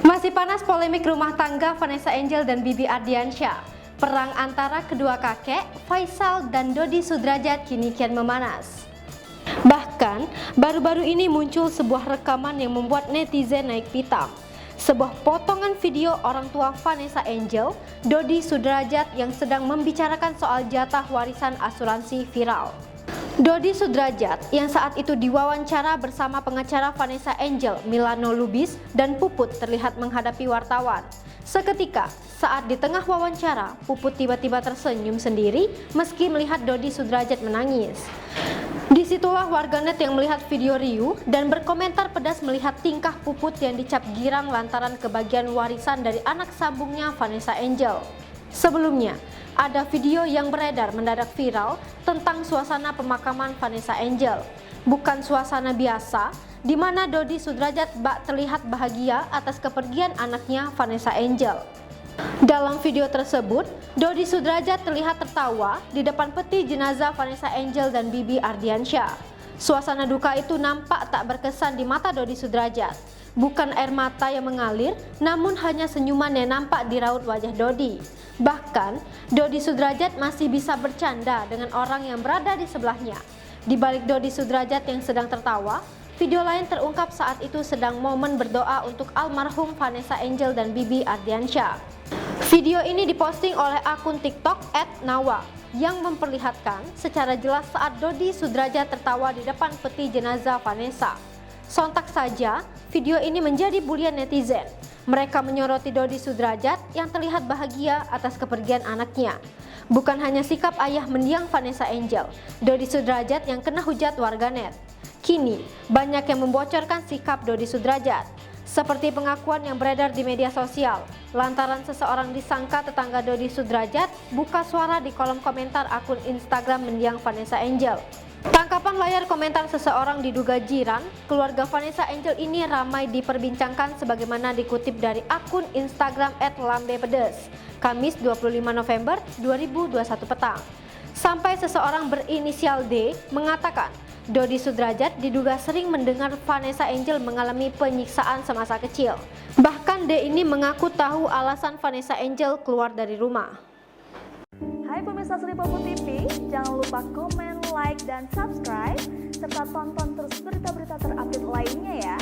Masih panas polemik rumah tangga Vanessa Angel dan Bibi Ardiansyah. Perang antara kedua kakek, Faisal dan Dodi Sudrajat kini kian memanas. Bahkan, baru-baru ini muncul sebuah rekaman yang membuat netizen naik pitam. Sebuah potongan video orang tua Vanessa Angel, Dodi Sudrajat yang sedang membicarakan soal jatah warisan asuransi viral. Dodi Sudrajat yang saat itu diwawancara bersama pengacara Vanessa Angel, Milano Lubis, dan Puput terlihat menghadapi wartawan. Seketika, saat di tengah wawancara, Puput tiba-tiba tersenyum sendiri meski melihat Dodi Sudrajat menangis. Disitulah warganet yang melihat video riuh dan berkomentar pedas melihat tingkah Puput yang dicap girang lantaran kebagian warisan dari anak sambungnya Vanessa Angel. Sebelumnya, ada video yang beredar mendadak viral tentang suasana pemakaman Vanessa Angel. Bukan suasana biasa, di mana Dodi Sudrajat terlihat bahagia atas kepergian anaknya Vanessa Angel. Dalam video tersebut, Dodi Sudrajat terlihat tertawa di depan peti jenazah Vanessa Angel dan Bibi Ardiansyah. Suasana duka itu nampak tak berkesan di mata Dodi Sudrajat. Bukan air mata yang mengalir, namun hanya senyuman yang nampak di raut wajah Dodi. Bahkan, Dodi Sudrajat masih bisa bercanda dengan orang yang berada di sebelahnya. Di balik Dodi Sudrajat yang sedang tertawa, video lain terungkap saat itu sedang momen berdoa untuk almarhum Vanessa Angel dan Bibi Ardiansyah. Video ini diposting oleh akun TikTok @nawa yang memperlihatkan secara jelas saat Dodi Sudrajat tertawa di depan peti jenazah Vanessa. Sontak saja, video ini menjadi bulian netizen. Mereka menyoroti Dodi Sudrajat yang terlihat bahagia atas kepergian anaknya. Bukan hanya sikap ayah mendiang Vanessa Angel, Dodi Sudrajat yang kena hujat warganet. Kini, banyak yang membocorkan sikap Dodi Sudrajat. Seperti pengakuan yang beredar di media sosial, lantaran seseorang disangka tetangga Dodi Sudrajat buka suara di kolom komentar akun Instagram mendiang Vanessa Angel. Tangkapan layar komentar seseorang diduga jiran keluarga Vanessa Angel ini ramai diperbincangkan sebagaimana dikutip dari akun Instagram @lambepedes, Kamis 25 November 2021 petang. Sampai seseorang berinisial D mengatakan, Dodi Sudrajat diduga sering mendengar Vanessa Angel mengalami penyiksaan semasa kecil. Bahkan D ini mengaku tahu alasan Vanessa Angel keluar dari rumah. Hai pemirsa Sri Popo TV, jangan lupa komen, like, dan subscribe, serta tonton terus berita-berita terupdate lainnya ya.